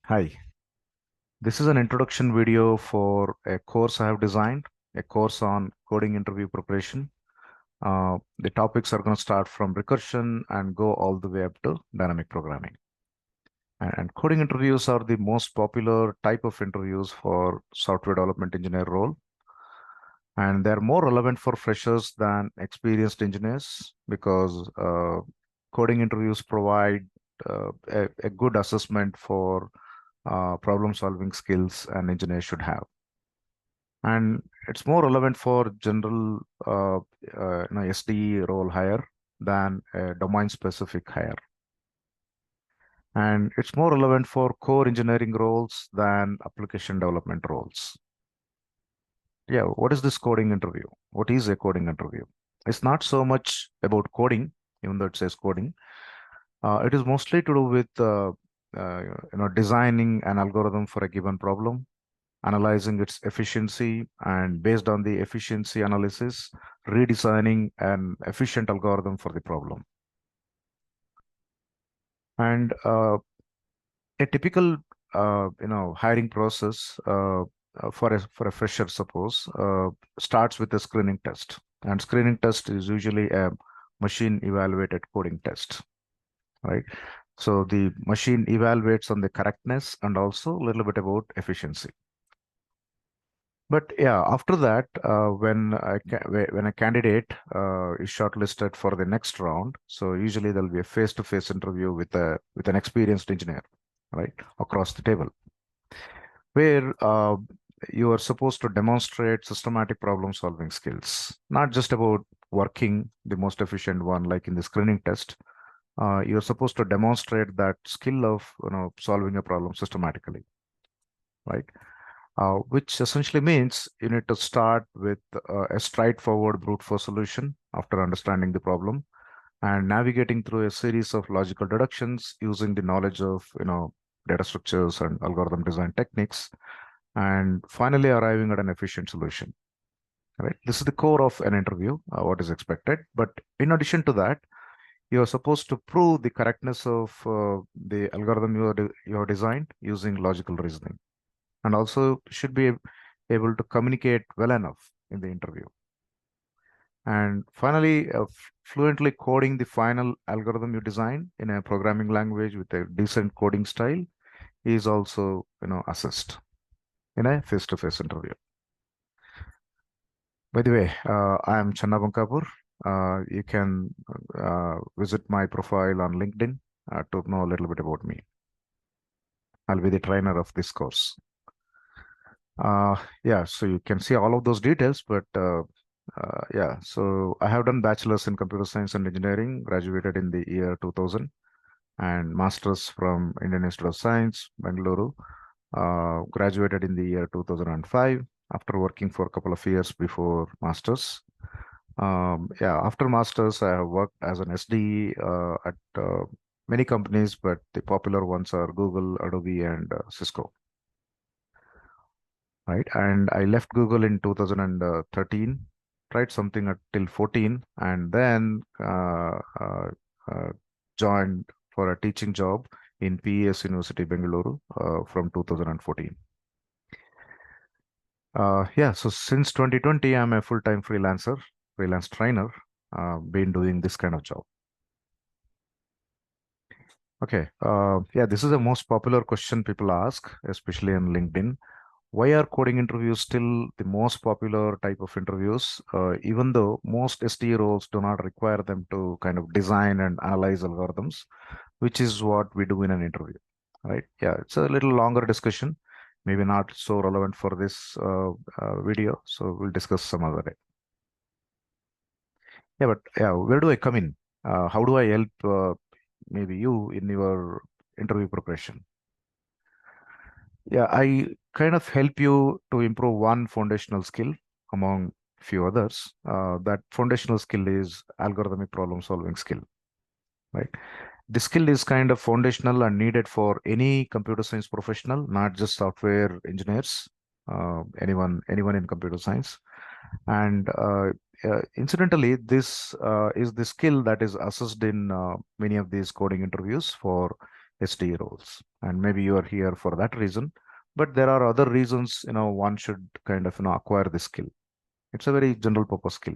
Hi, this is an introduction video for a course I have designed, a course on coding interview preparation. The topics are going to start from recursion and go all the way up to dynamic programming. And coding interviews are the most popular type of interviews for software development engineer role. And they're more relevant for freshers than experienced engineers because coding interviews provide a good assessment for problem solving skills an engineer should have. And it's more relevant for general SDE role hire than a domain specific hire. And it's more relevant for core engineering roles than application development roles. Yeah, what is this coding interview? What is a coding interview? It's not so much about coding, even though it says coding. It is mostly to do with designing an algorithm for a given problem, analyzing its efficiency, and based on the efficiency analysis, redesigning an efficient algorithm for the problem. And a typical hiring process for a fresher, suppose, starts with a screening test. And screening test is usually a machine evaluated coding test, right? So the machine evaluates on the correctness and also a little bit about efficiency. But yeah, after that, when a candidate is shortlisted for the next round, so usually there'll be a face-to-face interview with an experienced engineer, right, across the table, where you are supposed to demonstrate systematic problem-solving skills, not just about working the most efficient one, like in the screening test. You're supposed to demonstrate that skill of solving a problem systematically, right? Which essentially means you need to start with a straightforward brute force solution after understanding the problem and navigating through a series of logical deductions using the knowledge of data structures and algorithm design techniques, and finally arriving at an efficient solution. Right? This is the core of an interview, what is expected. But in addition to that, you are supposed to prove the correctness of the algorithm you have designed using logical reasoning, and also should be able to communicate well enough in the interview. And finally, fluently coding the final algorithm you design in a programming language with a decent coding style is also, assessed in a face-to-face interview. By the way, I am Channa Bankapur. You can visit my profile on LinkedIn to know a little bit about me. I'll be the trainer of this course. Yeah, so you can see all of those details, but yeah, so I have done bachelor's in computer science and engineering, graduated in the year 2000, and master's from Indian Institute of Science, Bengaluru, graduated in the year 2005 after working for a couple of years before master's. Yeah, after master's, I have worked as an SDE at many companies, but the popular ones are Google, Adobe, and Cisco. Right? And I left Google in 2013, tried something until 14, and then uh, joined for a teaching job in PES University, Bengaluru from 2014. Yeah, so since 2020, I'm a full-time freelancer, freelance trainer, been doing this kind of job. Okay, yeah, this is the most popular question people ask, especially on LinkedIn. Why are coding interviews still the most popular type of interviews, even though most STE roles do not require them to kind of design and analyze algorithms, which is what we do in an interview, right? Yeah, it's a little longer discussion, maybe not so relevant for this video, so we'll discuss some other day. Yeah, but yeah, where do I come in? How do I help maybe you in your interview preparation? Yeah, I kind of help you to improve one foundational skill among few others. That foundational skill is algorithmic problem solving skill, right? This skill is kind of foundational and needed for any computer science professional, not just software engineers, anyone in computer science. And incidentally, this is the skill that is assessed in many of these coding interviews for SDE roles. And maybe you are here for that reason, but there are other reasons, one should kind of, acquire this skill. It's a very general purpose skill.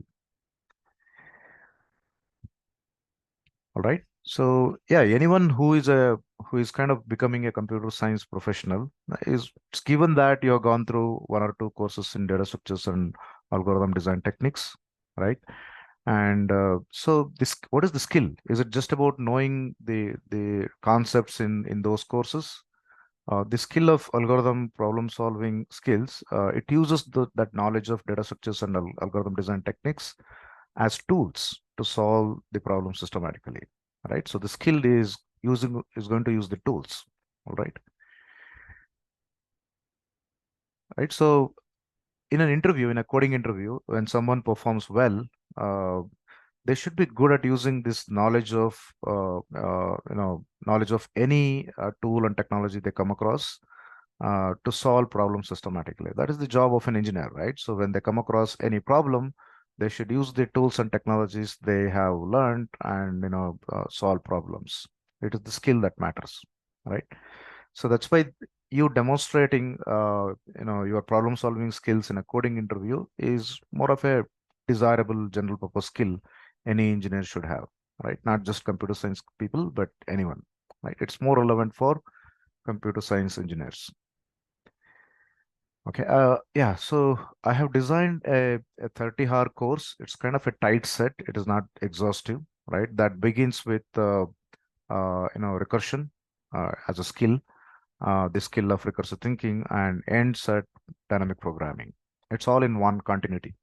All right. So yeah, anyone who is kind of becoming a computer science professional is it's given that you have gone through one or two courses in data structures and algorithm design techniques, right? And so this, what is the skill? Is it just about knowing the concepts in those courses? The skill of algorithm problem solving skills, it uses that knowledge of data structures and algorithm design techniques as tools to solve the problem systematically, right? So the skill is going to use the tools, all right? Right. So in an interview, in a coding interview, when someone performs well, uh, they should be good at using this knowledge of knowledge of any tool and technology they come across to solve problems systematically. That is the job of an engineer, right? So when they come across any problem, they should use the tools and technologies they have learned and solve problems. It is the skill that matters, right? So that's why you demonstrating your problem solving skills in a coding interview is more of a desirable general purpose skill any engineer should have, right? Not just computer science people, but anyone, right? It's more relevant for computer science engineers. Okay, yeah, so I have designed a 30-hour course. It's kind of a tight set. It is not exhaustive, right? That begins with recursion as a skill, the skill of recursive thinking, and ends at dynamic programming. It's all in one continuity,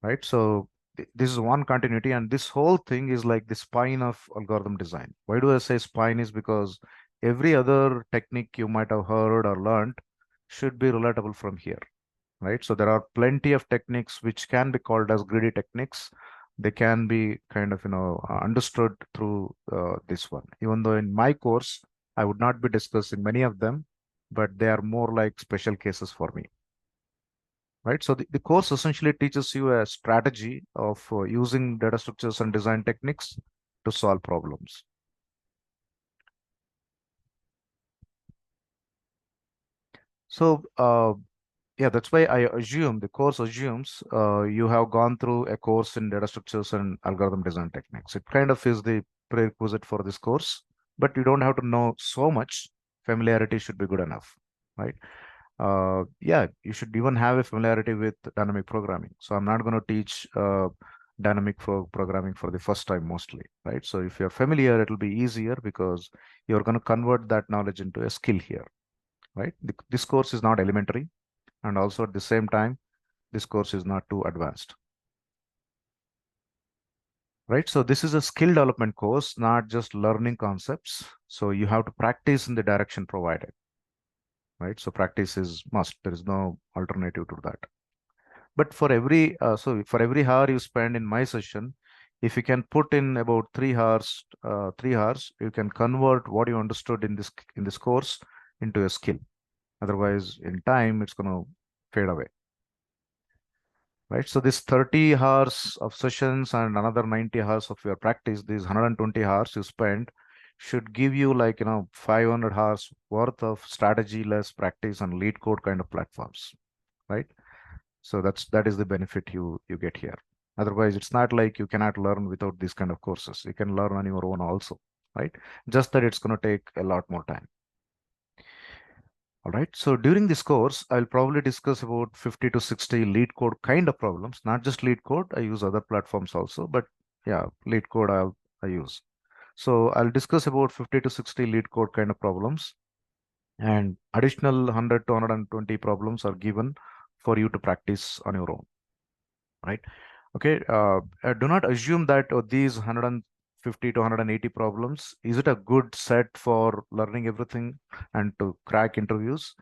right? So this is one continuity, and this whole thing is like the spine of algorithm design. Why do I say spine? Is because every other technique you might have heard or learned should be relatable from here, right? So there are plenty of techniques which can be called as greedy techniques. They can be kind of understood through this one. Even though in my course I would not be discussing many of them, but they are more like special cases for me, right? So the course essentially teaches you a strategy of using data structures and design techniques to solve problems. So yeah, that's why I assume the course assumes you have gone through a course in data structures and algorithm design techniques. It kind of is the prerequisite for this course, but you don't have to know so much. Familiarity should be good enough, right? Yeah, you should even have a familiarity with dynamic programming. So I'm not going to teach dynamic programming for the first time mostly, right? So if you're familiar, it'll be easier because you're going to convert that knowledge into a skill here, right? This course is not elementary, and also at the same time, this course is not too advanced, right? So this is a skill development course, not just learning concepts. So you have to practice in the direction provided, right? So practice is must. There is no alternative to that. But for every hour you spend in my session, if you can put in about 3 hours, 3 hours, you can convert what you understood in this course into a skill. Otherwise, in time, it's going to fade away, right? So this 30 hours of sessions and another 90 hours of your practice, these 120 hours you spend should give you like, 500 hours worth of strategy less practice and lead code kind of platforms, right? So that is the benefit you get here. Otherwise, it's not like you cannot learn without these kind of courses. You can learn on your own also, right? Just that it's going to take a lot more time. All right. So during this course, I'll probably discuss about 50 to 60 lead code kind of problems, not just lead code. I use other platforms also, but yeah, lead code I use. So I'll discuss about 50 to 60 lead code kind of problems, and additional 100 to 120 problems are given for you to practice on your own, right? Okay. Do not assume that these 150 to 180 problems, is it a good set for learning everything and to crack interviews?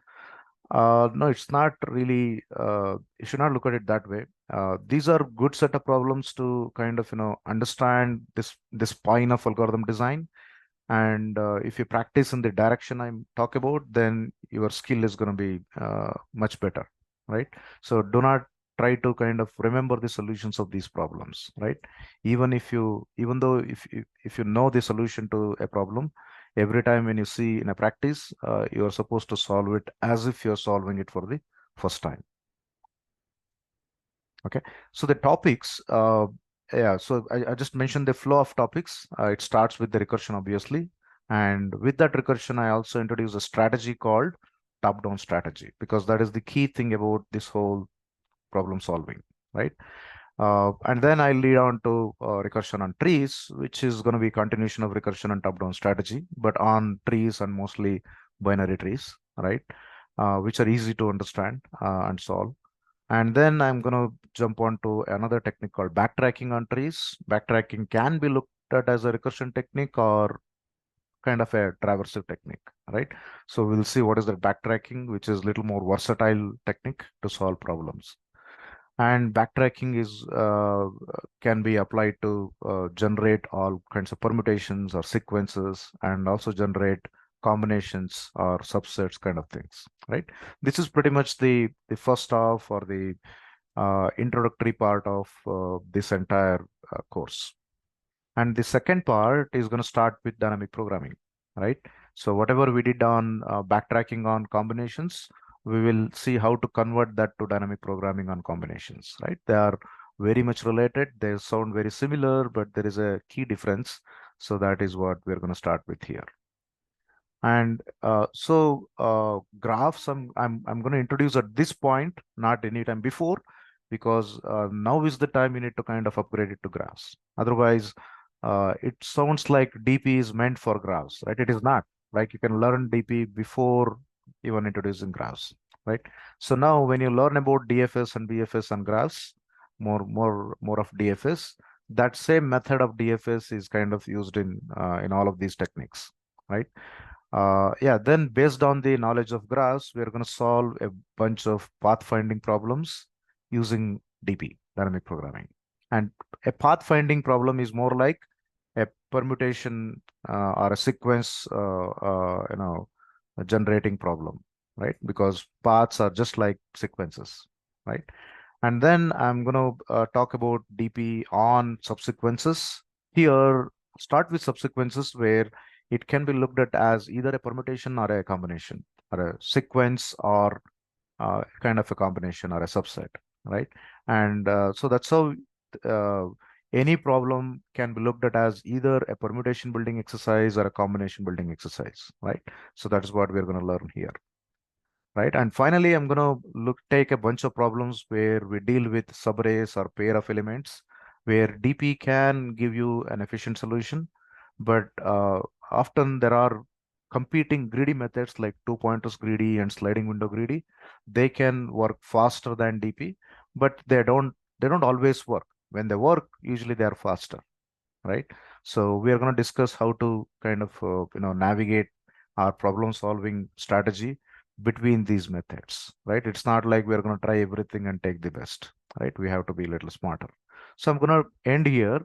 No, it's not really. You should not look at it that way. These are good set of problems to kind of understand this spine of algorithm design, and if you practice in the direction I'm talk about, then your skill is going to be much better, right? So do not try to kind of remember the solutions of these problems, right? Even though if you know the solution to a problem, every time when you see in a practice, you are supposed to solve it as if you're solving it for the first time. Okay, so the topics, yeah, so I just mentioned the flow of topics. It starts with the recursion, obviously. And with that recursion, I also introduce a strategy called top-down strategy, because that is the key thing about this whole problem solving, right? And then I lead on to recursion on trees, which is going to be continuation of recursion and top-down strategy, but on trees and mostly binary trees, right? Which are easy to understand and solve. And then I'm going to jump on to another technique called backtracking on trees. Backtracking can be looked at as a recursion technique or kind of a traversive technique, right? So we'll see what is the backtracking, which is a little more versatile technique to solve problems. And backtracking is can be applied to generate all kinds of permutations or sequences, and also generate combinations or subsets kind of things, right? This is pretty much the first half or the introductory part of this entire course. And the second part is going to start with dynamic programming, right? So whatever we did on backtracking on combinations, we will see how to convert that to dynamic programming on combinations, right? They are very much related. They sound very similar, but there is a key difference. So that is what we're going to start with here. And graphs, I'm going to introduce at this point, not any time before, because now is the time you need to kind of upgrade it to graphs. Otherwise, it sounds like DP is meant for graphs, right? It is not. Like you can learn DP before even introducing graphs, right? So now when you learn about DFS and BFS and graphs, more of DFS, that same method of DFS is kind of used in all of these techniques, right? Yeah, then based on the knowledge of graphs, we're going to solve a bunch of pathfinding problems using DP, dynamic programming. And a pathfinding problem is more like a permutation or a sequence, a generating problem, right? Because paths are just like sequences, right? And then I'm going to talk about DP on subsequences. Here, start with subsequences where it can be looked at as either a permutation or a combination, or a sequence, or kind of a combination or a subset, right? And so that's how uh, any problem can be looked at as either a permutation building exercise or a combination building exercise, right? So that's what we're going to learn here, right? And finally, I'm going to take a bunch of problems where we deal with subarrays or pair of elements, where DP can give you an efficient solution, but often there are competing greedy methods like two pointers greedy and sliding window greedy. They can work faster than DP, but they don't always work. When they work, usually they are faster, right? So we are going to discuss how to kind of navigate our problem solving strategy between these methods, right? It's not like we're going to try everything and take the best, right? We have to be a little smarter. So I'm going to end here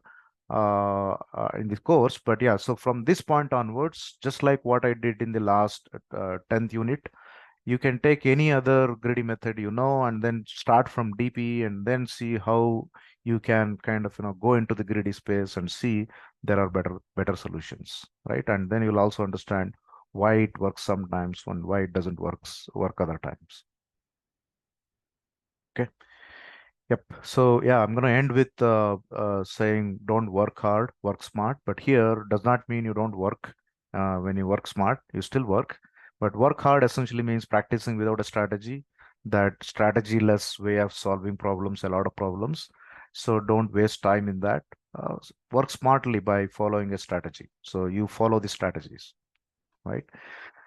in this course, but yeah, so from this point onwards, just like what I did in the last 10th unit, you can take any other greedy method, and then start from DP and then see how you can kind of, go into the greedy space and see there are better solutions, right? And then you'll also understand why it works sometimes and why it doesn't work other times. Okay. Yep. So yeah, I'm going to end with saying don't work hard, work smart. But here does not mean you don't work. When you work smart, you still work. But work hard essentially means practicing without a strategy. That strategy-less way of solving problems, a lot of problems. So don't waste time in that. Work smartly by following a strategy. So you follow the strategies, right?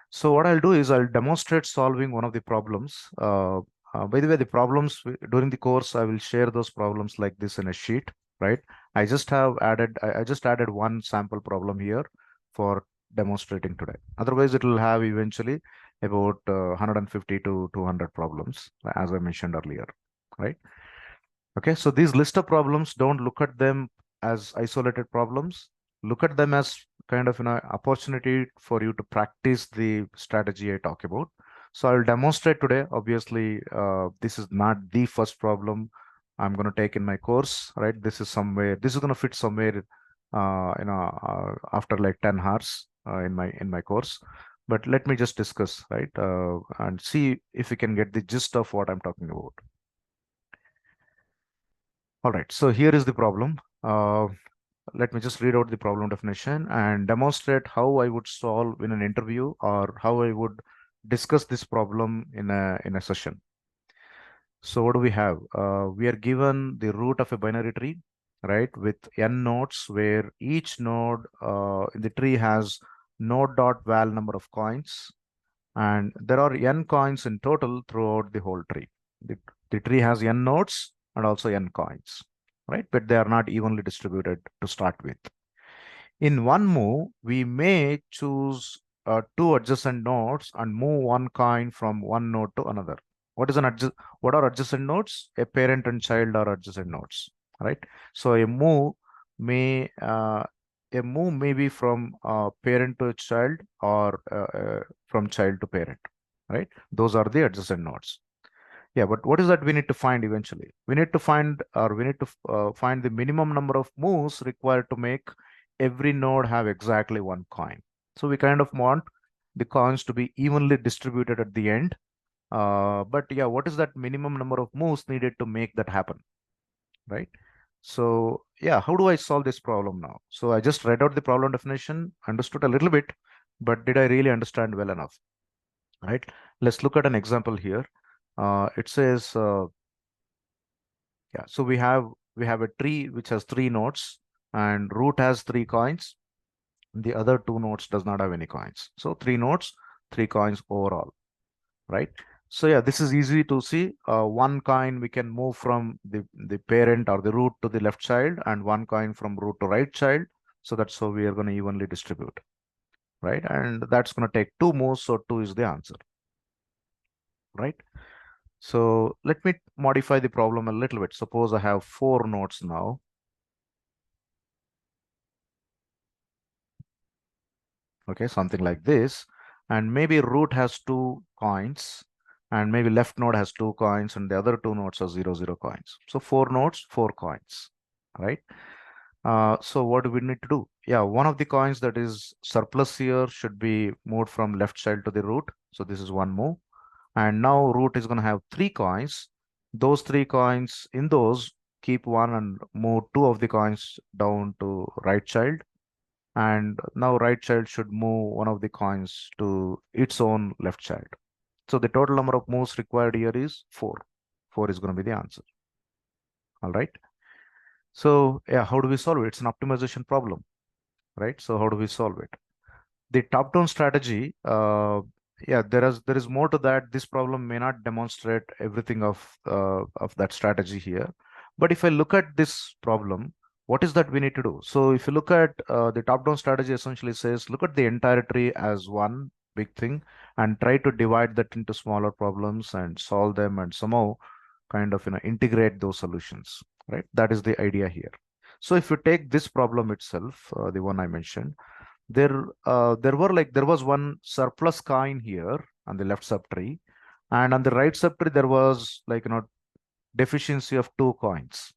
So what I'll do is I'll demonstrate solving one of the problems. By the way, the problems during the course, I will share those problems like this in a sheet, right? I just added one sample problem here for demonstrating today. Otherwise, it will have eventually about 150 to 200 problems, as I mentioned earlier, right? Okay, so these list of problems, don't look at them as isolated problems. Look at them as kind of an opportunity for you to practice the strategy I talk about. So I'll demonstrate today. Obviously, this is not the first problem I'm going to take in my course, right? This is somewhere, this is going to fit somewhere, after like 10 hours in my course. But let me just discuss, right, and see if we can get the gist of what I'm talking about. All right, so here is the problem. Let me just read out the problem definition and demonstrate how I would solve in an interview or how I would discuss this problem in a session. So what do we have? We are given the root of a binary tree, right, with n nodes where each node in the tree has node dot val number of coins, and there are n coins in total throughout the whole tree. The tree has n nodes and also n coins, right? But they are not evenly distributed to start with. In one move, we may choose two adjacent nodes and move one coin from one node to another. What is an what are adjacent nodes? A parent and child are adjacent nodes, right? So may a move may be from parent to child or from child to parent, right? Those are the adjacent nodes. Yeah, but what is that we need to find eventually? We need to find, or we need to find the minimum number of moves required to make every node have exactly one coin. So we kind of want the coins to be evenly distributed at the end. But yeah, what is that minimum number of moves needed to make that happen, right? So yeah, how do I solve this problem now? So I just read out the problem definition, understood a little bit, but did I really understand well enough? Right? Let's look at an example here. It says yeah, so we have a tree which has three nodes and root has three coins. The other two nodes does not have any coins. So three nodes, three coins overall, right? So yeah, this is easy to see. One coin we can move from the parent or the root to the left child, and one coin from root to right child. So that's how we are going to evenly distribute, right? And that's going to take two moves, so two is the answer, right? So let me modify the problem a little bit. Suppose I have four nodes now. Okay, something like this. And maybe root has two coins, and maybe left node has two coins, and the other two nodes are 0, 0 coins. So four nodes, four coins, right? So what do we need to do? Yeah, one of the coins that is surplus here should be moved from left child to the root. So this is one move. And now root is going to have three coins. Those three coins, in those, keep one and move two of the coins down to right child. And now right child should move one of the coins to its own left child. So the total number of moves required here is four. Four is going to be the answer. All right. So yeah, how do we solve it? It's an optimization problem, right? So how do we solve it? The top-down strategy, yeah, there is more to that. This problem may not demonstrate everything of that strategy here, but if I look at this problem, what is that we need to do? So if you look at the top-down strategy, essentially says look at the entire tree as one big thing and try to divide that into smaller problems and solve them and somehow kind of integrate those solutions, right? That is the idea here. So if you take this problem itself, the one I mentioned, there was one surplus coin here on the left subtree, and on the right subtree there was deficiency of two coins.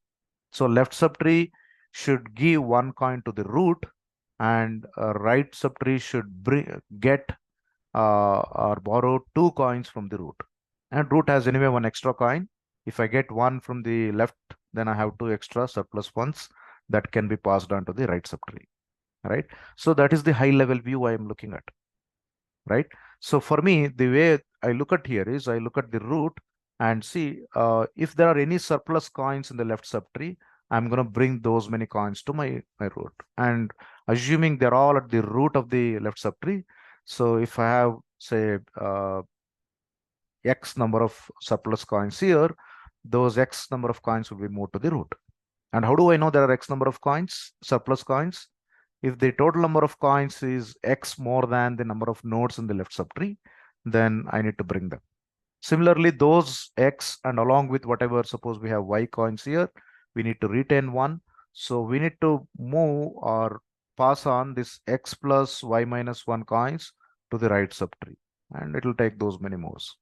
So left subtree should give one coin to the root, and right subtree should get or borrow two coins from the root. And root has anyway one extra coin. If I get one from the left, then I have two extra surplus ones that can be passed on to the right subtree, right? So that is the high level view I am looking at, right? So for me, the way I look at here is I look at the root and see if there are any surplus coins in the left subtree, I'm going to bring those many coins to my root. And assuming they're all at the root of the left subtree, so if I have, say, X number of surplus coins here, those X number of coins will be moved to the root. And how do I know there are X number of coins, surplus coins? If the total number of coins is X more than the number of nodes in the left subtree, then I need to bring them. Similarly, those X and along with whatever, suppose we have Y coins here, we need to retain one. So we need to move or pass on this X plus Y minus one coins to the right subtree. and it will take those many moves.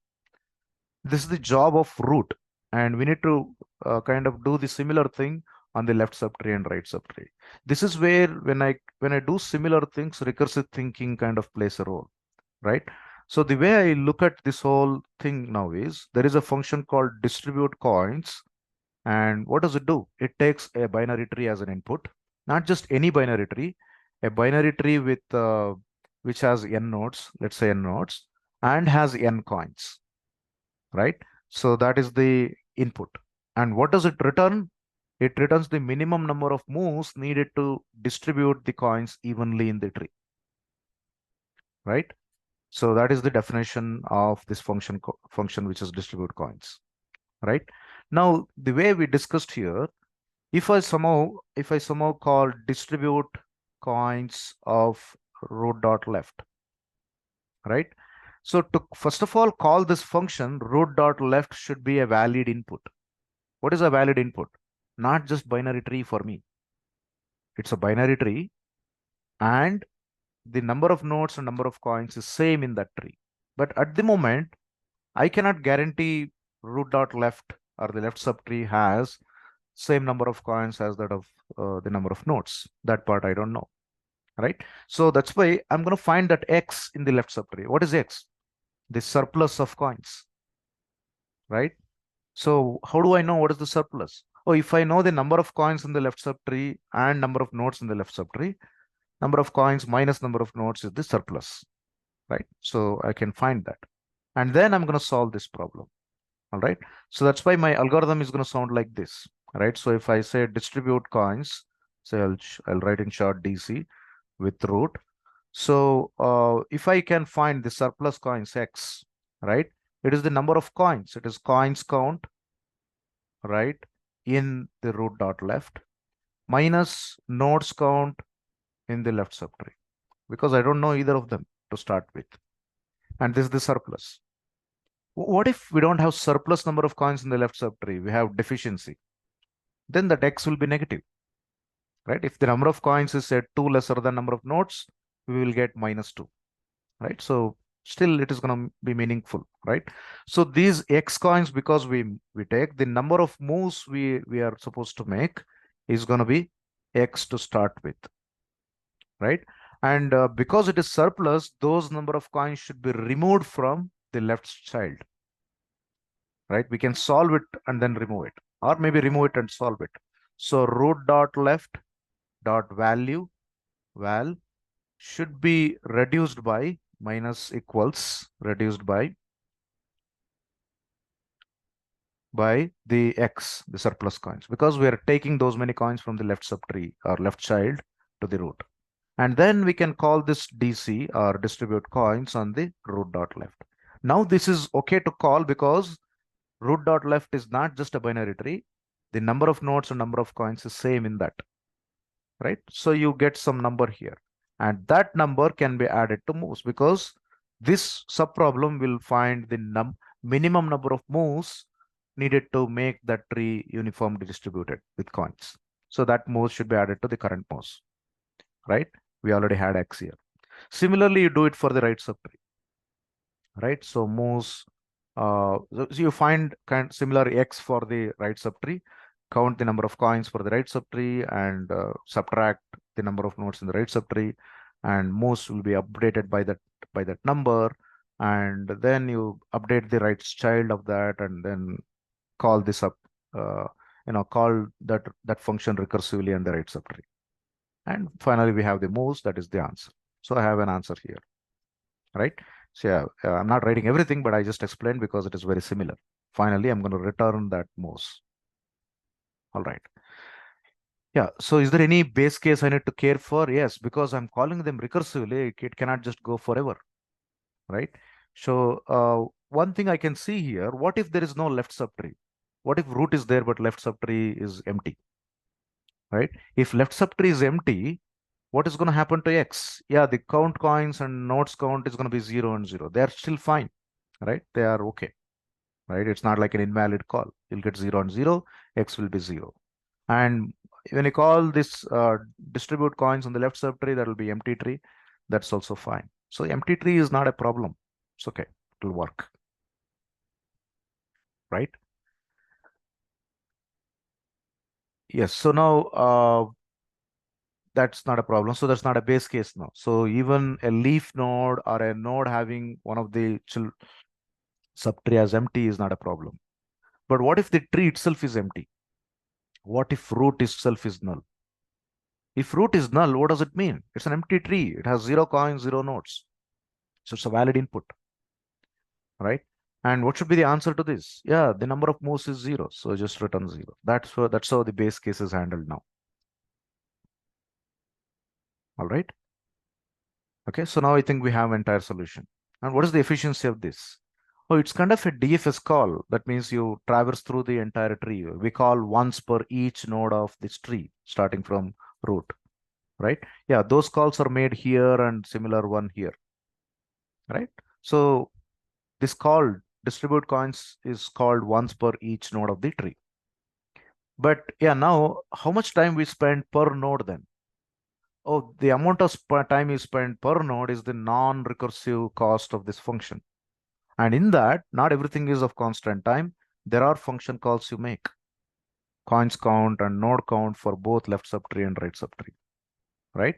This is the job of root, and we need to kind of do the similar thing on the left subtree and right subtree. This is where when I do similar things, recursive thinking kind of plays a role, right? So the way I look at this whole thing now is there is a function called distribute coins. And what does it do? It takes a binary tree as an input, not just any binary tree, a binary tree with which has n nodes, let's say n nodes, and has n coins, right? So that is the input. And what does it return? It returns the minimum number of moves needed to distribute the coins evenly in the tree, right? So that is the definition of this function which is distribute coins, right? Now, the way we discussed here, if I somehow call distribute coins of root dot left, right? So to first of all call this function, root dot left should be a valid input. What is a valid input? Not just binary tree for me. It's a binary tree, and the number of nodes and number of coins is same in that tree. But at the moment, I cannot guarantee root dot left or the left subtree has same number of coins as that of the number of nodes. That part I don't know, right? So that's why I'm going to find that x in the left subtree. What is x? The surplus of coins, right? So how do I know what is the surplus? Oh, if I know the number of coins in the left subtree and number of nodes in the left subtree, number of coins minus number of nodes is the surplus, right? So I can find that. And then I'm going to solve this problem. All right. So that's why my algorithm is going to sound like this, right? So if I say distribute coins, say I'll write in short DC with root. So if I can find the surplus coins x, right? It is the number of coins. It is coins count, right, in the root dot left minus nodes count in the left subtree, because I don't know either of them to start with. And this is the surplus. What if we don't have surplus number of coins in the left subtree? We have deficiency. Then that x will be negative, right? If the number of coins is say 2 lesser than number of nodes, we will get -2, right? So still it is going to be meaningful, right? So these x coins, because we take the number of moves we are supposed to make is going to be x to start with, right? And because it is surplus, those number of coins should be removed from the left child, right? We can solve it and then remove it, or maybe remove it and solve it. So root dot left dot value val should be reduced by minus equals reduced by the x, the surplus coins, because we are taking those many coins from the left subtree or left child to the root. And then we can call this DC or distribute coins on the root dot left. Now this is okay to call because root dot left is not just a binary tree. The number of nodes and number of coins is same in that, right? So you get some number here, and that number can be added to moves, because this subproblem will find the minimum number of moves needed to make that tree uniformly distributed with coins. So that moves should be added to the current moves, right? We already had x here. Similarly, you do it for the right subtree, right? So moves, so you find kind similar x for the right subtree, count the number of coins for the right subtree, and subtract the number of nodes in the right subtree, and moves will be updated by that number, and then you update the right child of that, and then call this up, uh, call that function recursively on the right subtree, and finally we have the moves. That is the answer. So I have an answer here, right? So yeah, I'm not writing everything, but I just explained because it is very similar. Finally, I'm going to return that moves. All right. Yeah. So is there any base case I need to care for? Yes, because I'm calling them recursively, it cannot just go forever, right? So one thing I can see here, what if there is no left subtree? What if root is there, but left subtree is empty, right? If left subtree is empty, what is going to happen to x? Yeah, the count coins and nodes count is going to be 0 and 0. They are still fine, right? They are okay, right? It's not like an invalid call. You'll get 0 and 0, x will be 0. And when you call this distribute coins on the left subtree, that will be empty tree. That's also fine. So empty tree is not a problem. It's okay. It'll work, right? Yes. So now that's not a problem. So that's not a base case now. So even a leaf node or a node having one of the subtree as empty is not a problem. But what if the tree itself is empty? What if root itself is null? If root is null, what does it mean? It's an empty tree. It has 0 coins, 0 nodes. So it's a valid input, right? And what should be the answer to this? Yeah, the number of moves is 0. So just return 0. That's how the base case is handled now. All right. Okay, so now I think we have entire solution. And what is the efficiency of this? Oh, it's kind of a DFS call. That means you traverse through the entire tree. We call once per each node of this tree, starting from root, right? Yeah, those calls are made here and similar one here, right? So this call distribute coins is called once per each node of the tree. But yeah, now how much time we spend per node then? Oh, the amount of time you spend per node is the non-recursive cost of this function. And in that, not everything is of constant time. There are function calls you make. Coins count and node count for both left subtree and right subtree, right?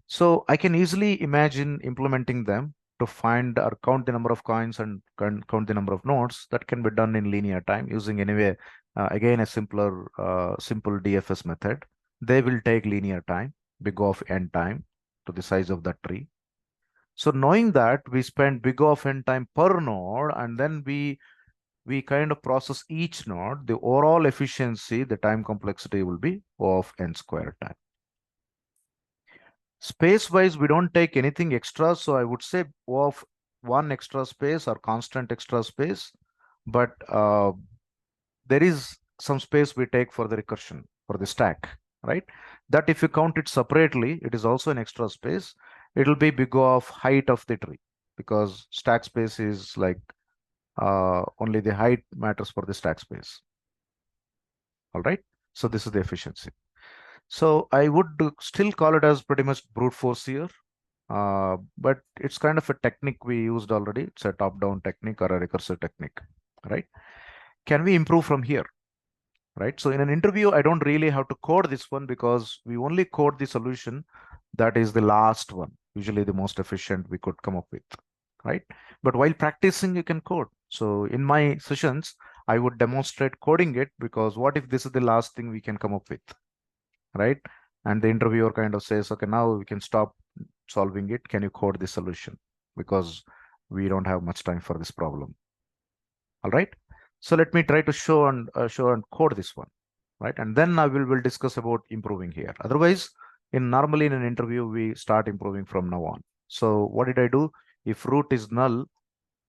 So I can easily imagine implementing them to find or count the number of coins and count the number of nodes. That can be done in linear time using anyway, again, a simple DFS method. They will take linear time, big of n time to the size of that tree. So knowing that we spend big of n time per node, and then we kind of process each node, the overall efficiency, the time complexity will be O of n squared time. Space wise, we don't take anything extra. So I would say O of one extra space or constant extra space, but there is some space we take for the recursion, for the stack, right? That if you count it separately, it is also an extra space. It'll be big O of height of the tree because stack space is like only the height matters for the stack space. All right. So this is the efficiency. So I would still call it as pretty much brute force here. But it's kind of a technique we used already. It's a top-down technique or a recursive technique, right? Can we improve from here, right? So in an interview, I don't really have to code this one because we only code the solution that is the last one, usually the most efficient we could come up with, right? But while practicing, you can code. So in my sessions, I would demonstrate coding it because what if this is the last thing we can come up with, right? And the interviewer kind of says, okay, now we can stop solving it. Can you code the solution? Because we don't have much time for this problem. All right. So let me try to show and code this one, right? And then I will discuss about improving here. Otherwise, normally in an interview, we start improving from now on. So what did I do? If root is null,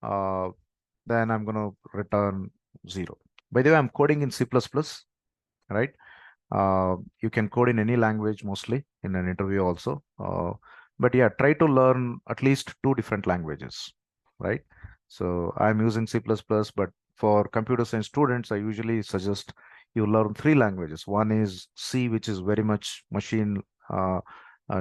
uh, then I'm going to return 0. By the way, I'm coding in C++, right? You can code in any language mostly in an interview also. But yeah, try to learn at least 2 different languages, right? So I'm using C++, but for computer science students, I usually suggest you learn 3 languages. One is C, which is very much machine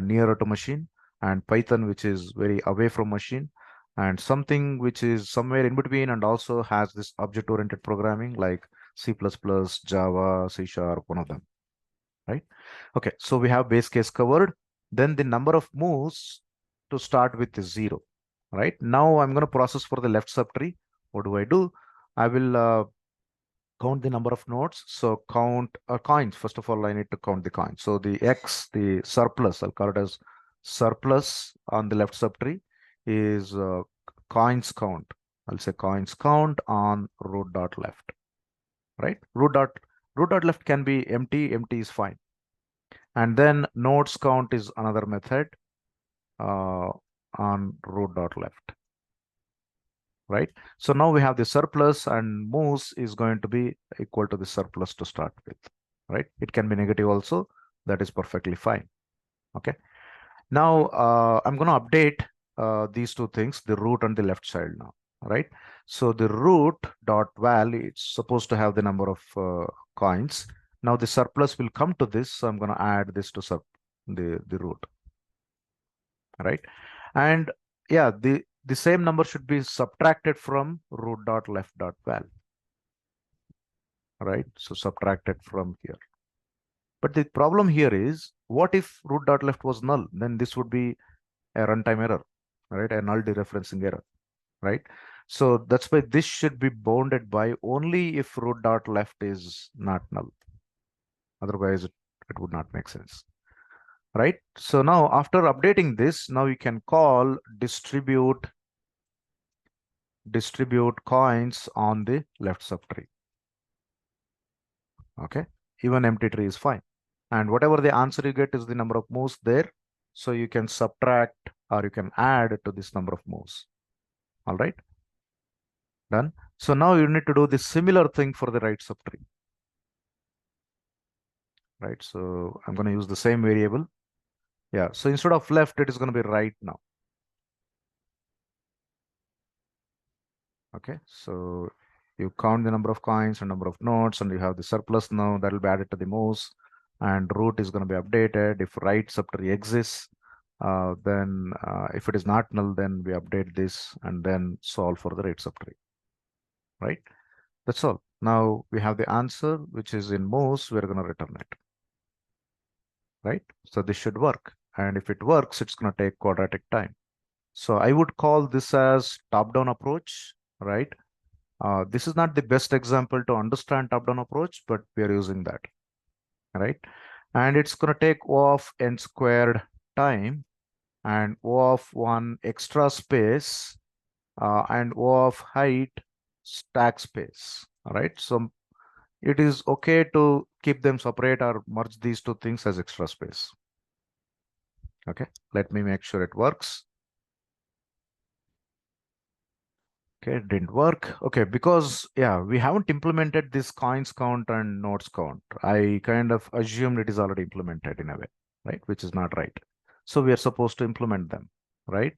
nearer to machine, and Python, which is very away from machine, and something which is somewhere in between and also has this object-oriented programming like C++, Java, C Sharp, one of them, right? Okay, so we have base case covered. Then the number of moves to start with is 0, right? Now I'm going to process for the left subtree. What do I do? I will count the number of nodes. So count coins. First of all, I need to count the coins. So the X, the surplus, I'll call it as surplus on the left subtree is coins count. I'll say coins count on root dot left, right? Root dot left can be empty. Empty is fine. And then nodes count is another method on root dot left, right? So now we have the surplus and moves is going to be equal to the surplus to start with, right? It can be negative also. That is perfectly fine. Okay. Now I'm going to update these 2 things, the root and the left child now, right? So the root dot val, it's supposed to have the number of coins. Now the surplus will come to this. So I'm going to add this to the root, right? And yeah, the same number should be subtracted from root dot left dot val, right? So subtracted from here. But the problem here is, what if root dot left was null? Then this would be a runtime error, right? A null dereferencing error, right? So that's why this should be bounded by only if root dot left is not null. Otherwise, it would not make sense, right? So now after updating this, now you can call distribute coins on the left subtree. Okay, even empty tree is fine. And whatever the answer you get is the number of moves there. So you can subtract or you can add to this number of moves. All right, done. So now you need to do the similar thing for the right subtree. Right, so I'm going to use the same variable. Yeah, so instead of left, it is going to be right now. Okay, so you count the number of coins and number of nodes, and you have the surplus now that will be added to the moves, and root is going to be updated. If right subtree exists, then if it is not null, then we update this and then solve for the right subtree. Right, that's all. Now we have the answer, which is in moves. We're going to return it. Right, so this should work, and if it works, it's going to take quadratic time. So I would call this as top-down approach, right? This is not the best example to understand top-down approach, but we are using that, right? And it's going to take O of n squared time and O of one extra space and O of height stack space, all right? So it is okay to keep them separate or merge these two things as extra space. Okay, let me make sure it works. Okay, it didn't work. Okay, because yeah, we haven't implemented this coins count and nodes count. I kind of assumed it is already implemented in a way, right? Which is not right. So we are supposed to implement them, right?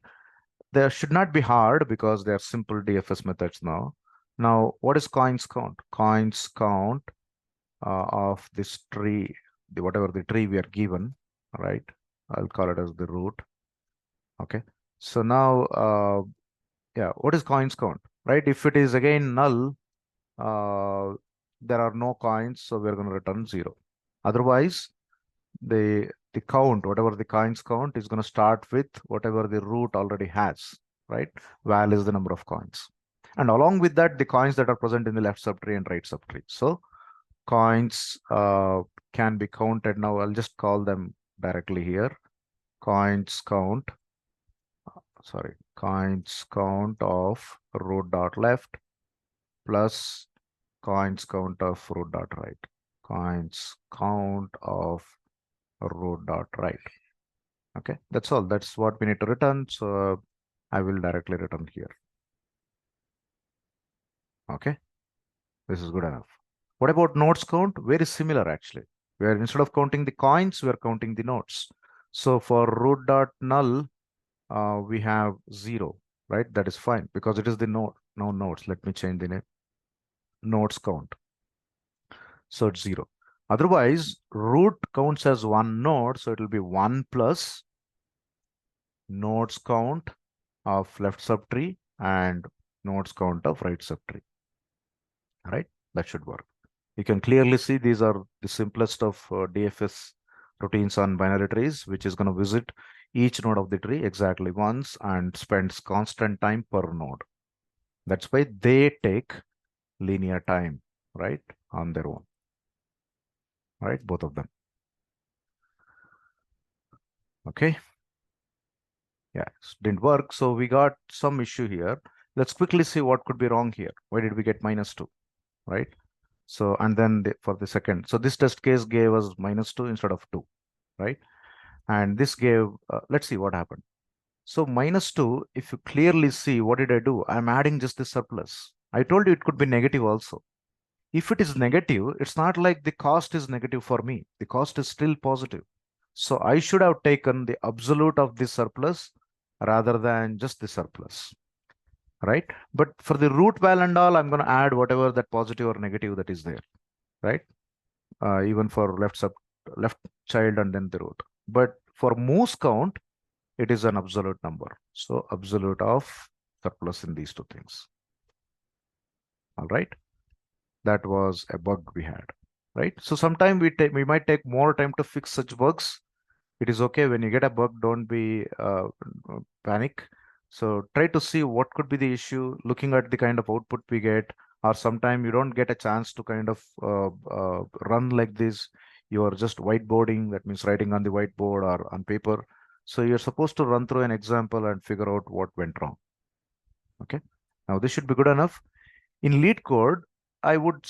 They should not be hard because they are simple DFS methods now. Now, what is coins count? Coins count of this tree, whatever the tree we are given, right? I'll call it as the root. Okay. So now, yeah, what is coins count, right? If it is again null, there are no coins, so we're going to return 0. Otherwise, the count, whatever the coins count, is going to start with whatever the root already has, right? Val is the number of coins. And along with that, the coins that are present in the left subtree and right subtree. So coins can be counted. Now I'll just call them directly here. Coins count, sorry, coins count of root dot left plus coins count of root dot right. Coins count of root dot right. Okay, that's all. That's what we need to return. So I will directly return here. Okay, this is good enough. What about nodes count? Very similar actually. Where instead of counting the coins, we are counting the nodes. So for root dot null, we have 0, right? That is fine because it is the node. No nodes. Let me change the name. Nodes count. So it's 0. Otherwise, root counts as one node, so it will be 1 plus nodes count of left subtree and nodes count of right subtree. Right? That should work. You can clearly see these are the simplest of DFS routines on binary trees, which is going to visit each node of the tree exactly once and spends constant time per node. That's why they take linear time, right, on their own. Right, both of them. Okay. Yeah, didn't work. So we got some issue here. Let's quickly see what could be wrong here. Why did we get -2, right? So, and then for the second, so this test case gave us -2 instead of 2, right? And this gave, let's see what happened. So -2, if you clearly see, what did I do? I'm adding just the surplus. I told you it could be negative also. If it is negative, it's not like the cost is negative for me. The cost is still positive. So I should have taken the absolute of the surplus rather than just the surplus, right? But for the root val and all, I'm going to add whatever that positive or negative that is there, right? Even for left child and then the root. But for moose count, it is an absolute number. So absolute of surplus in these two things. All right. That was a bug we had, right? So sometime we might take more time to fix such bugs. It is okay when you get a bug, don't be panic. So try to see what could be the issue, looking at the kind of output we get, or sometime you don't get a chance to kind of run like this. You are just whiteboarding, that means writing on the whiteboard or on paper. So you're supposed to run through an example and figure out what went wrong. Okay. Now this should be good enough. In lead code, I would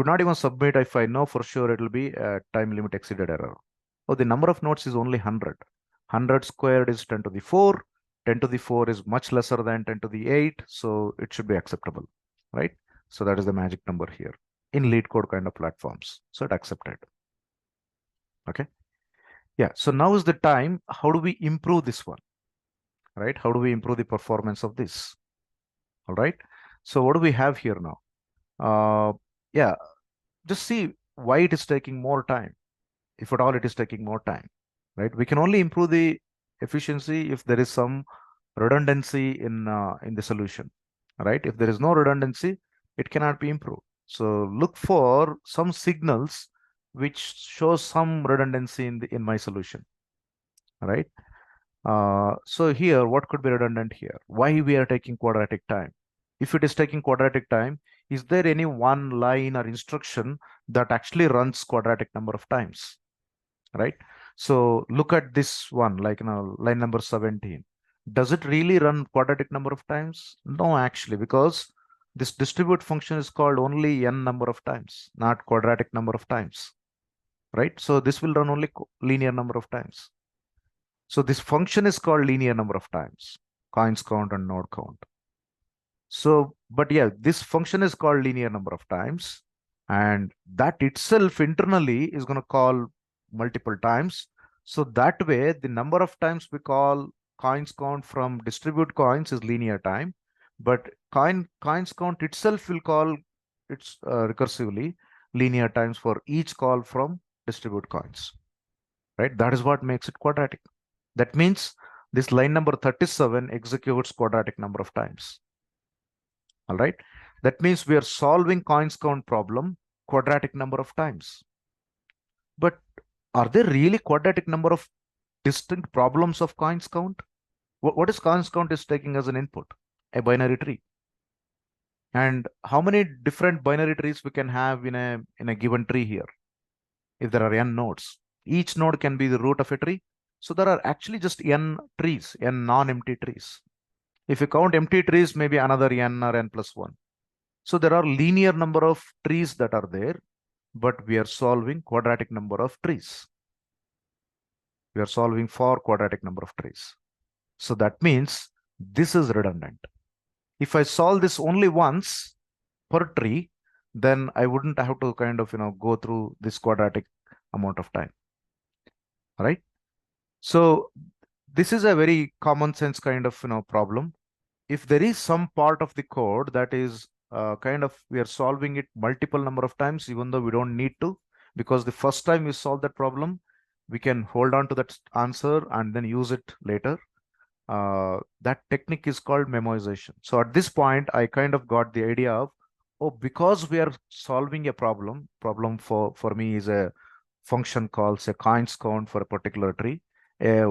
not even submit if I know for sure it'll be a time limit exceeded error. Oh, the number of nodes is only 100. 100 squared is 10 to the 4. 10 to the 4 is much lesser than 10 to the 8, so it should be acceptable, right? So that is the magic number here in lead code kind of platforms. So it accepted. Okay. Yeah. So now is the time. How do we improve this one, right? How do we improve the performance of this? All right. So what do we have here now? Yeah, just see why it is taking more time, if at all it is taking more time, right? We can only improve the efficiency if there is some redundancy in the solution, right? If there is no redundancy, it cannot be improved. So look for some signals which shows some redundancy in my solution, right? So here, what could be redundant here? Why we are taking quadratic time? If it is taking quadratic time, is there any one line or instruction that actually runs quadratic number of times, right? So look at this one, like line number 17. Does it really run quadratic number of times? No, actually, because this distribute function is called only n number of times, not quadratic number of times, right? So this will run only linear number of times. So this function is called linear number of times, coins count and node count. So, but yeah, this function is called linear number of times, and that itself internally is going to call multiple times. So that way, the number of times we call coins count from distribute coins is linear time, but coins count itself will call it's recursively linear times for each call from distribute coins, right? That is what makes it quadratic. That means this line number 37 executes quadratic number of times. All right. That means we are solving coins count problem quadratic number of times. But are there really quadratic number of distinct problems of coins count? What is coins count is taking as an input? A binary tree. And how many different binary trees we can have in a given tree here? If there are n nodes, each node can be the root of a tree. So there are actually just n trees, n non-empty trees. If you count empty trees, maybe another n or n plus 1. So there are linear number of trees that are there, but we are solving quadratic number of trees. We are solving for quadratic number of trees. So that means this is redundant. If I solve this only once per tree, then I wouldn't have to kind of, go through this quadratic amount of time, right? So this is a very common sense kind of, problem. If there is some part of the code that is kind of we are solving it multiple number of times, even though we don't need to, because the first time we solve that problem, we can hold on to that answer and then use it later. That technique is called memorization. So at this point, I kind of got the idea of, oh, because we are solving a problem for me is a function called say coins count for a particular tree. A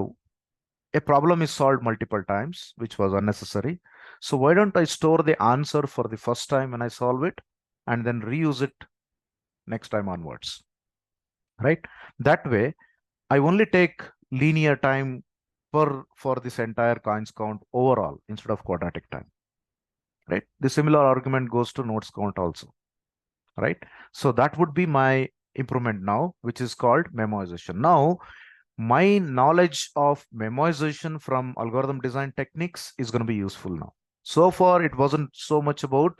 a problem is solved multiple times, which was unnecessary. So why don't I store the answer for the first time when I solve it and then reuse it next time onwards, right? That way, I only take linear time for this entire coins count overall instead of quadratic time, right? The similar argument goes to nodes count also, right? So that would be my improvement now, which is called memorization. Now, my knowledge of memorization from algorithm design techniques is going to be useful now. So far, it wasn't so much about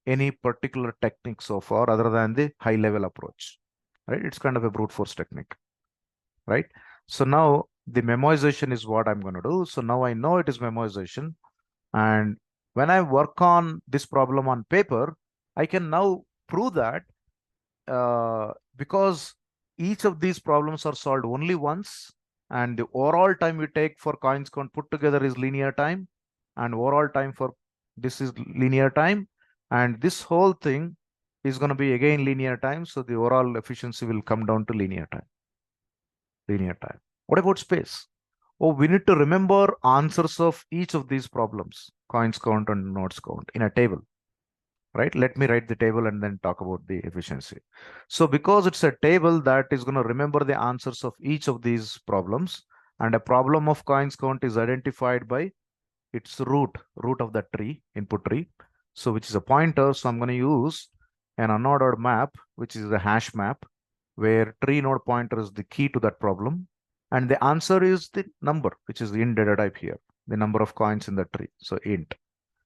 any particular technique so far other than the high level approach, right? It's kind of a brute force technique, right? So now the memorization is what I'm going to do. So now I know it is memorization. And when I work on this problem on paper, I can now prove that because each of these problems are solved only once and the overall time we take for coins count put together is linear time, and overall time for this is linear time, and this whole thing is going to be again linear time. So the overall efficiency will come down to linear time. Linear time. What about space? Oh, we need to remember answers of each of these problems, coins count and nodes count, in a table, right? Let me write the table and then talk about the efficiency. So because it's a table that is going to remember the answers of each of these problems, and a problem of coins count is identified by its root of the tree, input tree. So which is a pointer. So I'm going to use an unordered map, which is a hash map, where tree node pointer is the key to that problem. And the answer is the number, which is the int data type here, the number of coins in the tree. So int.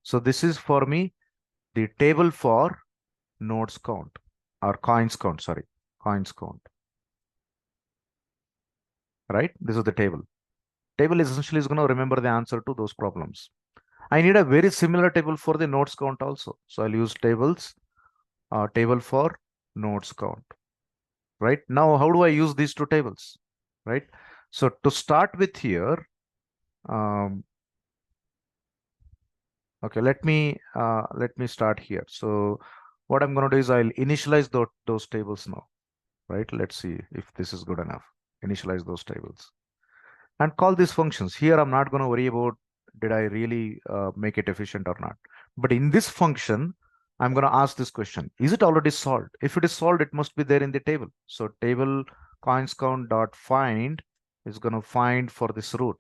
So this is for me the table for nodes count, or coins count, sorry, coins count. Right? This is the table. Table essentially is going to remember the answer to those problems. I need a very similar table for the nodes count also. So I'll use table for nodes count. Right? Now, how do I use these two tables? Right? So to start with here, okay, let me start here. So what I'm going to do is I'll initialize those tables now. Right? Let's see if this is good enough. Initialize those tables and call these functions. Here, I'm not going to worry about did I really make it efficient or not. But in this function, I'm going to ask this question. Is it already solved? If it is solved, it must be there in the table. So table coins count dot find is going to find for this root.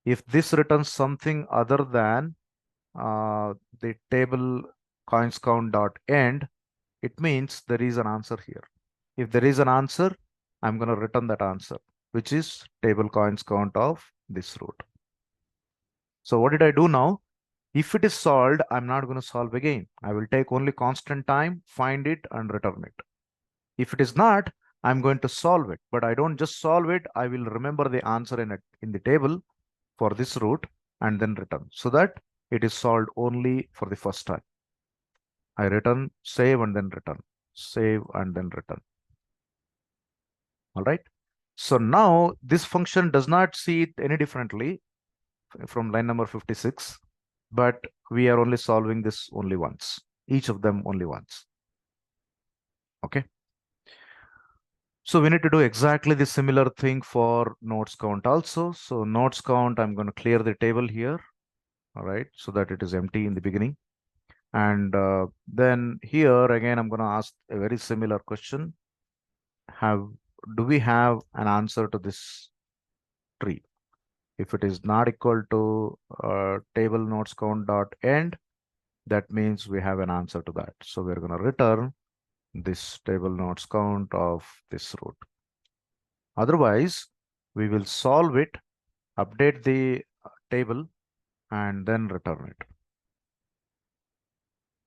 If this returns something other than the table coins count dot end, it means there is an answer here. If there is an answer, I'm going to return that answer, which is table coins count of this root. So what did I do now? If it is solved, I'm not going to solve again. I will take only constant time, find it, and return it. If it is not, I'm going to solve it. But I don't just solve it. I will remember the answer in the table for this root and then return, so that it is solved only for the first time. I return, save, and then return. Save, and then return. All right. So now this function does not see it any differently from line number 56, but we are only solving this only once, each of them only once. Okay. So we need to do exactly the similar thing for nodes count also. So nodes count, I'm going to clear the table here. All right. So that it is empty in the beginning. And then here again, I'm going to ask a very similar question. Do we have an answer to this tree? If it is not equal to table nodes count dot end, that means we have an answer to that. So we're going to return this table nodes count of this root. Otherwise, we will solve it, update the table, and then return it.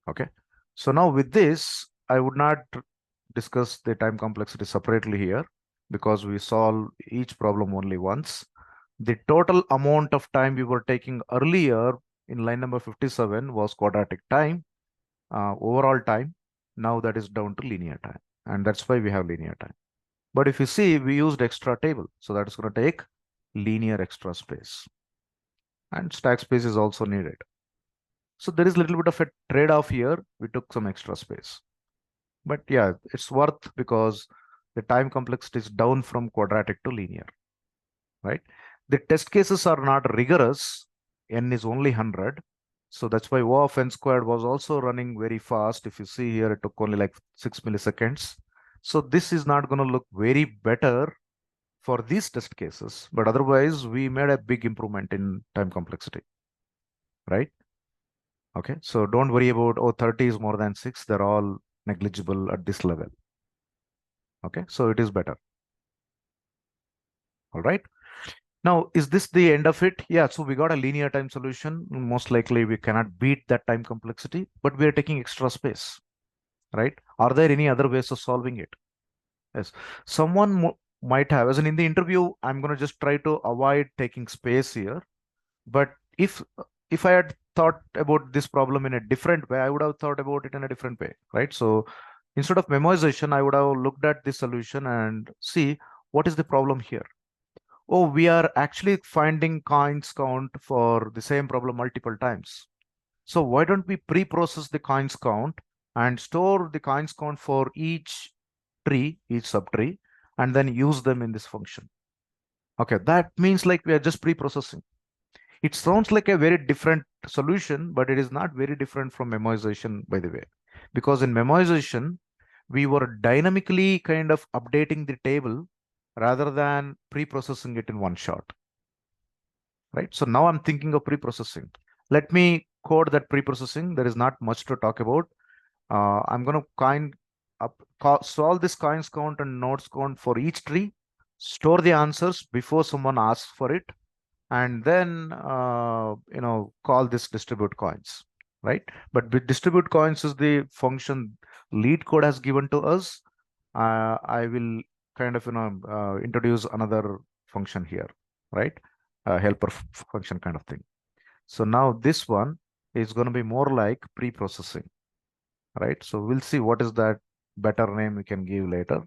Okay. So now with this, I would not discuss the time complexity separately here because we solve each problem only once. The total amount of time we were taking earlier in line number 57 was quadratic time, overall time. Now that is down to linear time. And that's why we have linear time. But if you see, we used extra table. So that is going to take linear extra space. And stack space is also needed. So there is a little bit of a trade-off here. We took some extra space. But yeah, it's worth because the time complexity is down from quadratic to linear, right? The test cases are not rigorous. N is only 100. So that's why O of n squared was also running very fast. If you see here, it took only like 6 milliseconds. So this is not going to look very better for these test cases, but otherwise we made a big improvement in time complexity, right? Okay, so don't worry about, oh, 30 is more than 6. They're all negligible at this level. Okay, so it is better. All right. Now, is this the end of it? Yeah, so we got a linear time solution. Most likely we cannot beat that time complexity, but we are taking extra space, right? Are there any other ways of solving it? Yes, someone might have, as in the interview, I'm going to just try to avoid taking space here. But if I had thought about this problem in a different way, I would have thought about it in a different way, right? So instead of memorization, I would have looked at the solution and see what is the problem here. Oh, we are actually finding coins count for the same problem multiple times. So why don't we pre-process the coins count and store the coins count for each tree, each subtree, and then use them in this function. Okay, that means like we are just pre-processing. It sounds like a very different solution, but it is not very different from memorization, by the way. Because in memorization, we were dynamically kind of updating the table rather than pre-processing it in one shot, right? So now I'm thinking of pre-processing. Let me code that pre-processing. There is not much to talk about. I'm going to solve this coins count and nodes count for each tree, store the answers before someone asks for it, and then call this distribute coins, right? But with distribute coins is the function lead code has given to us. I will kind of introduce another function here, right? Helper function kind of thing. So now this one is going to be more like pre-processing, right? So we'll see what is that better name we can give later.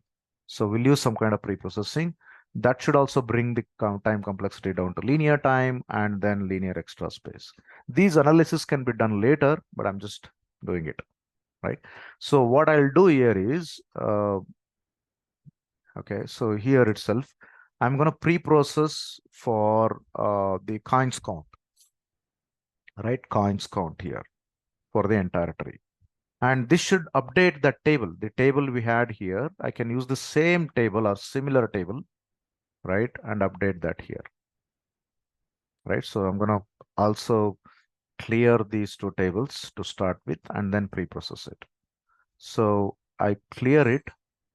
So we'll use some kind of pre-processing. That should also bring the time complexity down to linear time and then linear extra space. These analysis can be done later, but I'm just doing it, right? So what I'll do here is, okay, so here itself, I'm going to pre-process for the coins count, right? Coins count here for the entire tree. And this should update that table. The table we had here, I can use the same table or similar table, right? And update that here, right? So I'm going to also clear these two tables to start with and then pre-process it. So I clear it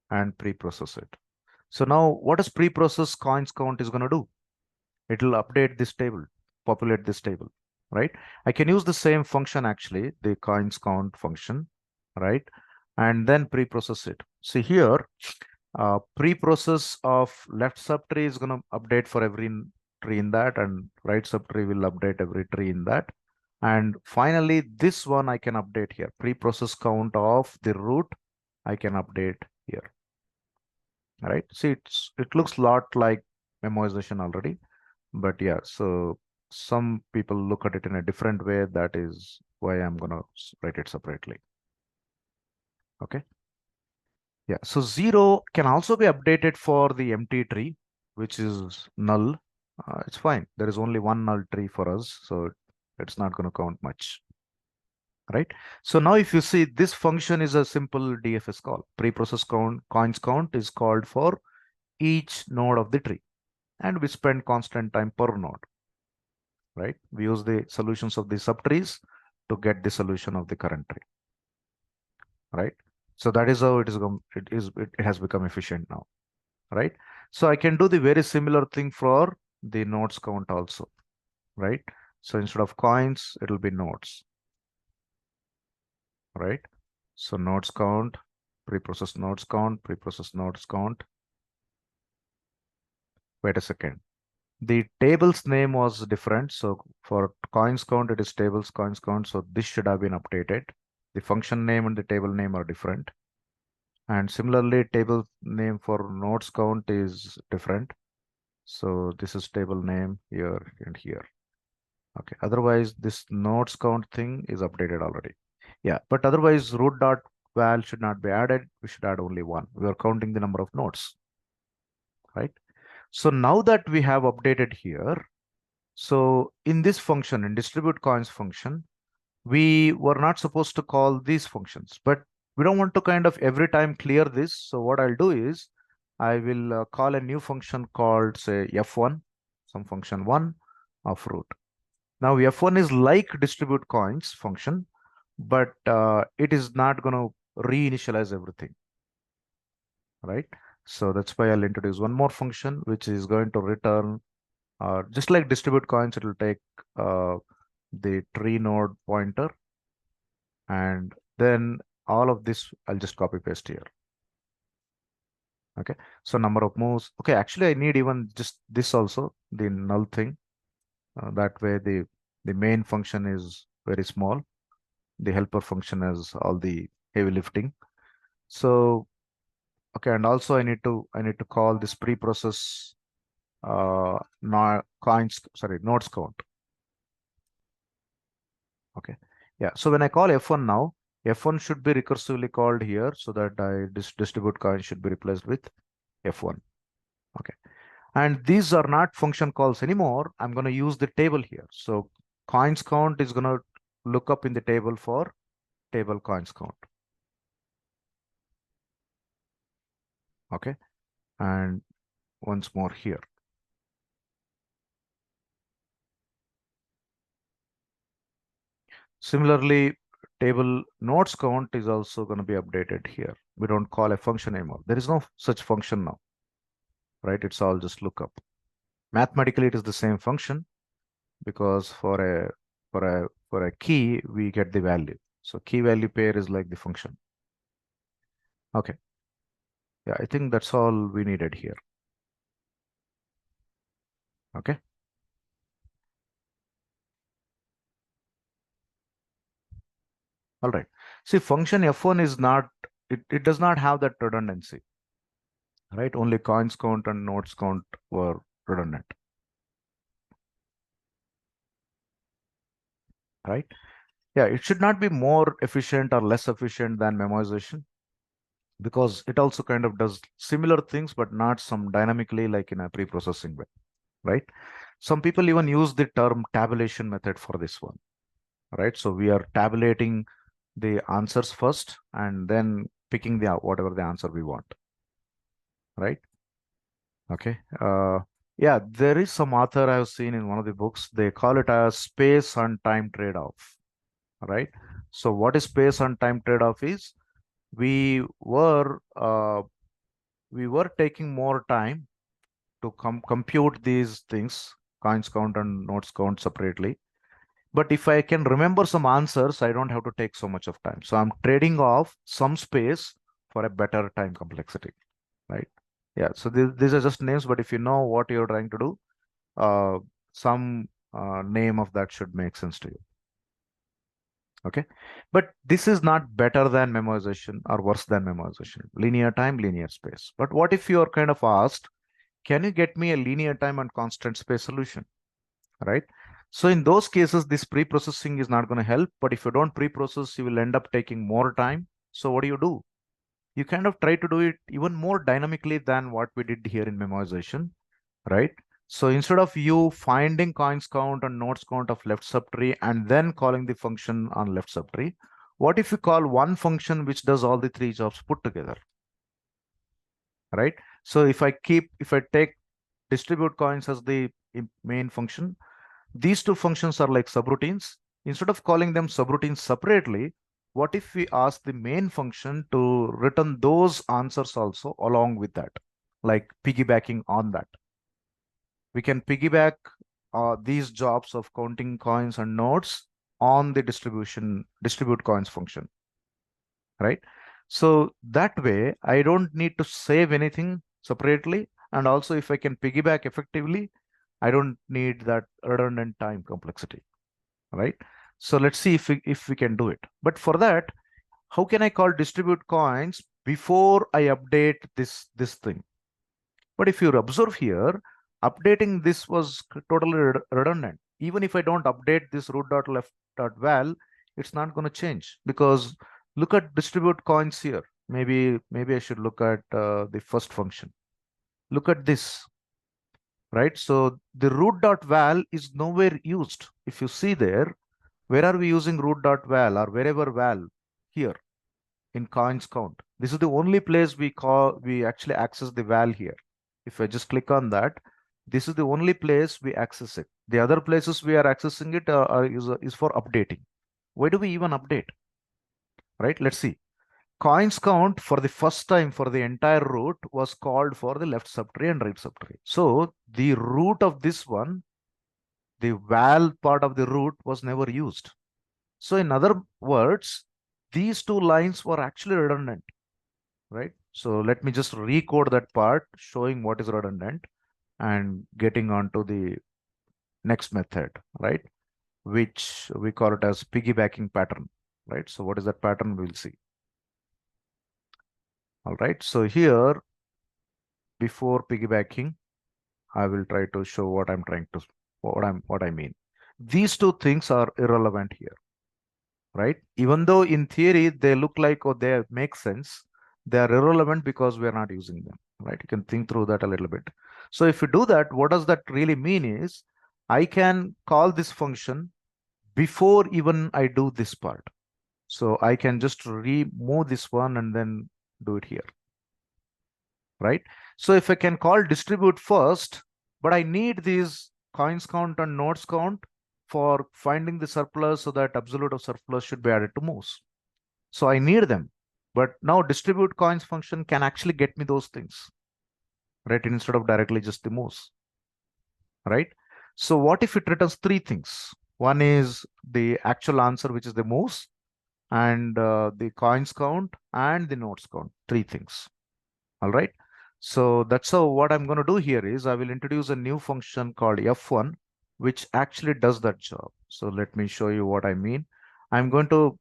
and pre-process it. So now what does pre-process coins count is going to do? It will update this table, populate this table, right? I can use the same function actually, the coins count function, right? And then pre-process it. See here, pre-process of left subtree is going to update for every tree in that, and right subtree will update every tree in that. And finally, this one I can update here. Pre-process count of the root, I can update here. All right. See, it looks a lot like memorization already, but yeah, so some people look at it in a different way. That is why I'm gonna write it separately. Okay. Yeah. So 0 can also be updated for the empty tree, which is null. It's fine. There is only one null tree for us, so it's not going to count much, right? So now if you see, this function is a simple DFS call. Pre-process count, coins count is called for each node of the tree, and we spend constant time per node, right? We use the solutions of the subtrees to get the solution of the current tree, right? So that is how it has become efficient now, right? So I can do the very similar thing for the nodes count also, right? So instead of coins, it will be nodes, right? So nodes count, pre-process nodes count, pre-process nodes count. Wait a second. The table's name was different. So for coins count, it is tables coins count. So this should have been updated. The function name and the table name are different. And similarly, table name for nodes count is different. So this is table name here and here. Okay. Otherwise, this nodes count thing is updated already. Yeah. But otherwise, root dot val should not be added. We should add only one. We are counting the number of nodes, right? So now that we have updated here, so in this function, in distribute coins function, we were not supposed to call these functions, but we don't want to kind of every time clear this. So what I'll do is I will call a new function called say f1, some function 1 of root. Now f1 is like distribute coins function, but it is not going to reinitialize everything, right? So that's why I'll introduce one more function, which is going to return just like distribute coins, it will take uh, the tree node pointer, and then all of this I'll just copy paste here. Okay, so number of moves. Okay, actually I need even just this also, the null thing. That way the main function is very small. The helper function has all the heavy lifting. So okay, and also I need to call this pre-process nodes count. Okay. Yeah. So when I call F1 now, F1 should be recursively called here so that distribute coins should be replaced with F1. Okay. And these are not function calls anymore. I'm going to use the table here. So coins count is going to look up in the table for table coins count. Okay. And once more here. Similarly, table nodes count is also going to be updated here. We don't call a function anymore. There is no such function now, right? It's all just lookup. Mathematically, it is the same function because for a key, we get the value. So key value pair is like the function. Okay. Yeah, I think that's all we needed here. Okay. All right. See, function F1 is not, it does not have that redundancy, right? Only coins count and nodes count were redundant, right? Yeah, it should not be more efficient or less efficient than memorization because it also kind of does similar things, but not some dynamically like in a pre-processing way, right? Some people even use the term tabulation method for this one, right? So we are tabulating the answers first and then picking the whatever the answer we want, right? Okay. Yeah, there is some author I've seen in one of the books. They call it as space and time trade-off, right? So what is space and time trade-off is we were uh, we were taking more time to compute these things, coins count and nodes count separately. But if I can remember some answers, I don't have to take so much of time. So I'm trading off some space for a better time complexity, right? Yeah. So these are just names, but if you know what you're trying to do, uh, some name of that should make sense to you. Okay. But this is not better than memorization or worse than memorization. Linear time, linear space. But what if you're kind of asked, can you get me a linear time and constant space solution? Right? So in those cases, this pre-processing is not going to help. But if you don't pre-process, you will end up taking more time. So what do? You kind of try to do it even more dynamically than what we did here in memorization, right? So instead of you finding coins count and nodes count of left subtree and then calling the function on left subtree, what if you call one function which does all the three jobs put together, right? So if I take distribute coins as the main function, these two functions are like subroutines. Instead of calling them subroutines separately, what if we ask the main function to return those answers also along with that, like piggybacking on that? We can piggyback these jobs of counting coins and nodes on the distribute coins function, right? So that way, I don't need to save anything separately. And also, if I can piggyback effectively, I don't need that redundant time complexity, right? So let's see if we can do it. But for that, how can I call distribute coins before I update this thing? But if you observe here, updating this was totally redundant. Even if I don't update this root dot left dot val, it's not going to change because look at distribute coins here. Maybe I should look at the first function. Look at this, right? So the root dot val is nowhere used. If you see there, where are we using root dot val or wherever val here in coins count? This is the only place we actually access the val here. If I just click on that, this is the only place we access it. The other places we are accessing it is for updating. Why do we even update? Right? Let's see. Coins count for the first time for the entire root was called for the left subtree and right subtree. So the root of this one, the val part of the root was never used. So in other words, these two lines were actually redundant, right? So let me just recode that part showing what is redundant and getting onto the next method, right? Which we call it as piggybacking pattern, right? So what is that pattern? We'll see. All right. So here, before piggybacking, I will try to show what I'm trying to, what I mean. These two things are irrelevant here, right? Even though in theory they look like, or they make sense, they are irrelevant because we are not using them, right? You can think through that a little bit. So if you do that, what does that really mean is I can call this function before even I do this part. So I can just remove this one and then do it here, right? So if I can call distribute first, but I need these coins count and nodes count for finding the surplus, so that absolute of surplus should be added to moves. So I need them. But now distribute coins function can actually get me those things, right? Instead of directly just the moves, right? So what if it returns three things? One is the actual answer, which is the moves, and the coins count and the nodes count, three things. All right. So that's how what I'm going to do here is I will introduce a new function called F1, which actually does that job. So let me show you what I mean. I'm going to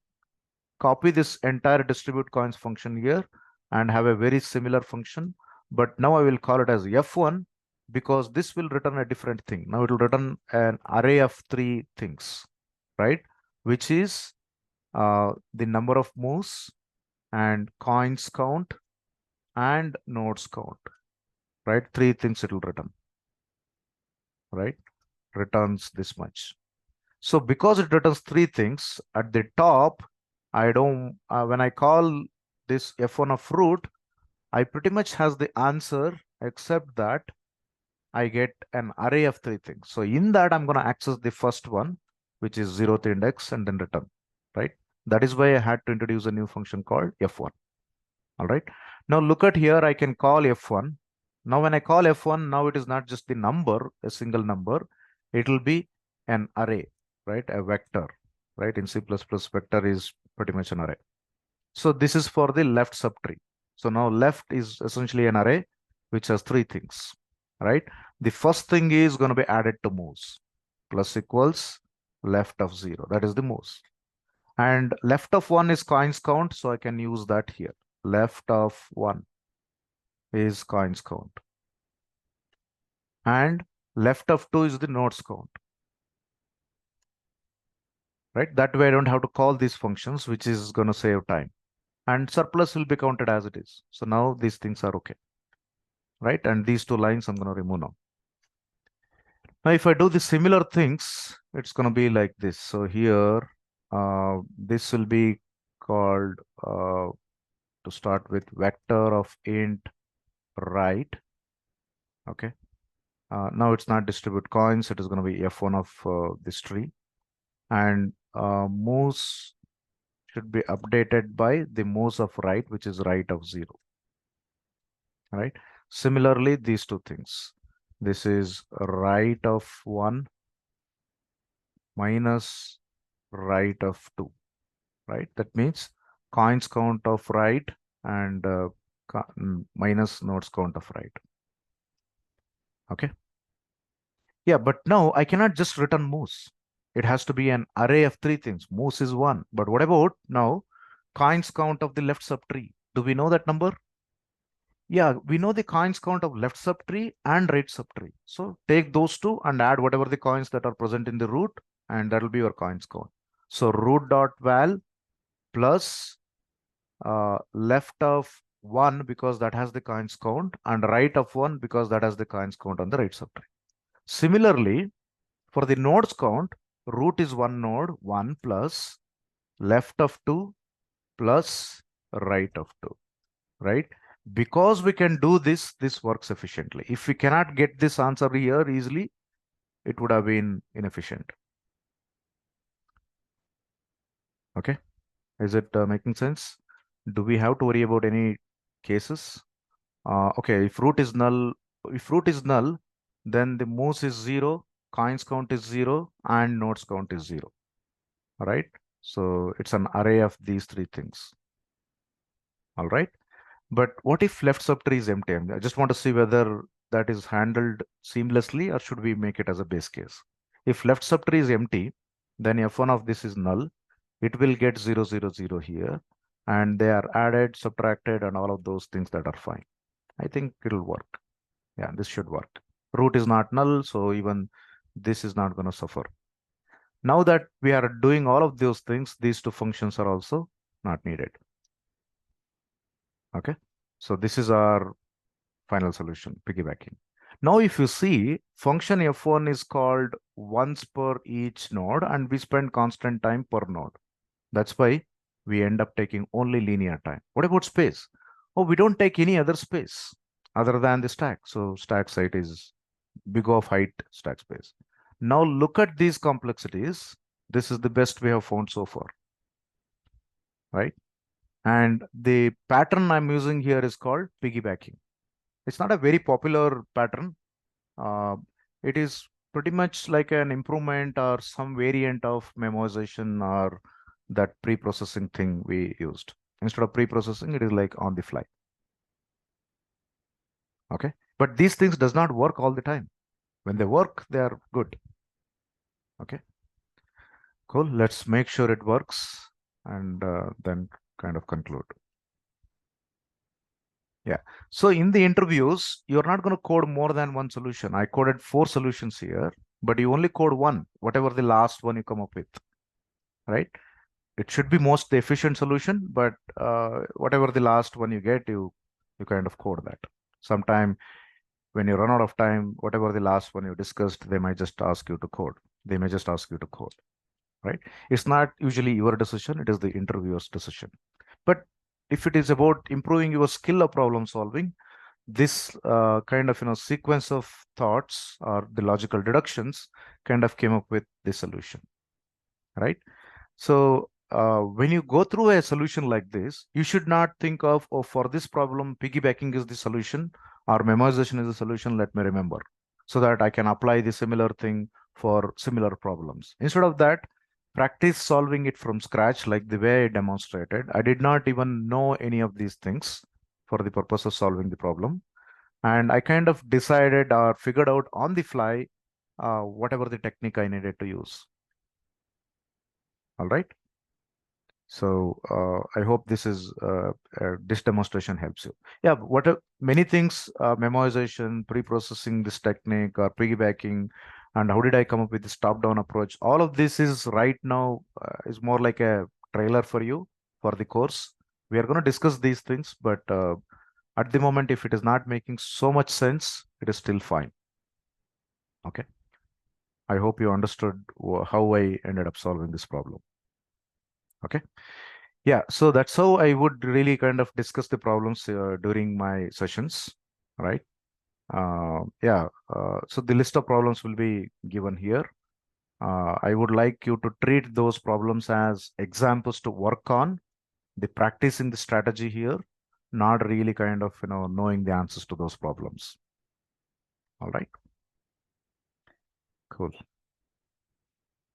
copy this entire distribute coins function here and have a very similar function. But now I will call it as F1 because this will return a different thing. Now it will return an array of three things, right? Which is the number of moves and coins count and nodes count, right? Three things it will return, right? Returns this much. So because it returns three things at the top, I don't, when I call this F1 of root, I pretty much has the answer, except that I get an array of three things. So in that, I'm going to access the first one, which is 0th index, and then return, right? That is why I had to introduce a new function called F1. All right. Now look at here, I can call F1. Now when I call F1, now it is not just the number, a single number. It will be an array, right? A vector, right? In C++, vector is pretty much an array. So this is for the left subtree. So now left is essentially an array which has three things, right? The first thing is going to be added to moves, plus equals left of 0. That is the moves. And left of 1 is coins count, so I can use that here. Left of 1 is coins count. And left of 2 is the nodes count. Right? That way I don't have to call these functions, which is going to save time. And surplus will be counted as it is. So now these things are okay. Right? And these two lines I'm going to remove now. Now, if I do the similar things, it's going to be like this. So here, this will be called, to start with, vector of int right. Okay. Now it's not distribute coins. It is going to be F1 of this tree. And moves should be updated by the moves of right, which is right of 0. Right. Similarly, these two things. This is right of 1 minus right of 2. Right. That means coins count of right and minus nodes count of right. Okay. Yeah, but now I cannot just return moves. It has to be an array of three things. Moves is 1. But what about now coins count of the left subtree? Do we know that number? Yeah, we know the coins count of left subtree and right subtree. So take those two and add whatever the coins that are present in the root, and that will be your coins count. So root dot val plus left of 1 because that has the coins count, and right of 1 because that has the coins count on the right subtree. Similarly, for the nodes count, root is one node, 1 plus left of 2 plus right of 2, right? Because we can do this, this works efficiently. If we cannot get this answer here easily, it would have been inefficient. Okay, is it making sense? Do we have to worry about any cases? Okay, if root is null, then the moves is 0, coins count is 0, and nodes count is 0. All right. So it's an array of these three things. All right. But what if left subtree is empty? I just want to see whether that is handled seamlessly, or should we make it as a base case? If left subtree is empty, then F1 of this is null. It will get 0, 0, 0 here. And they are added, subtracted, and all of those things that are fine. I think it'll work. Yeah, this should work. Root is not null, so even this is not going to suffer. Now that we are doing all of those things, these two functions are also not needed. Okay, so this is our final solution, piggybacking. Now, if you see, function f1 is called once per each node, and we spend constant time per node. That's why we end up taking only linear time. What about space? Oh, we don't take any other space other than the stack. So stack site is big of height stack space. Now look at these complexities. This is the best we have found so far, right? And the pattern I'm using here is called piggybacking. It's not a very popular pattern. Uh, it is pretty much like an improvement or some variant of memorization or that pre-processing thing we used. Instead of pre-processing, it is like on the fly. Okay. But these things does not work all the time. When they work, they are good. Okay. Cool. Let's make sure it works and then kind of conclude. Yeah. So in the interviews, you're not going to code more than one solution. I coded 4 solutions here, but you only code one, whatever the last one you come up with, right? It should be most efficient solution, but whatever the last one you get, you kind of code that. Sometime when you run out of time, whatever the last one you discussed, they might just ask you to code. They may just ask you to code, right? It's not usually your decision, it is the interviewer's decision. But if it is about improving your skill of problem solving, this kind of sequence of thoughts or the logical deductions kind of came up with the solution, right? So when you go through a solution like this, you should not think of, oh, for this problem, piggybacking is the solution or memorization is the solution. Let me remember so that I can apply the similar thing for similar problems. Instead of that, practice solving it from scratch like the way I demonstrated. I did not even know any of these things for the purpose of solving the problem. And I kind of decided or figured out on the fly whatever the technique I needed to use. All right. So I hope this demonstration helps you. Yeah, many things, memorization, pre-processing this technique or piggybacking, and how did I come up with this top-down approach? All of this is right now is more like a trailer for you for the course. We are going to discuss these things, but at the moment, if it is not making so much sense, it is still fine. Okay. I hope you understood how I ended up solving this problem. Okay. Yeah, so that's how I would really kind of discuss the problems during my sessions, right? Yeah, so the list of problems will be given here. I would like you to treat those problems as examples to work on, the practicing the strategy here, not really kind of, knowing the answers to those problems. All right, cool.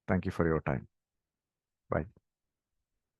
Thank you for your time. Bye.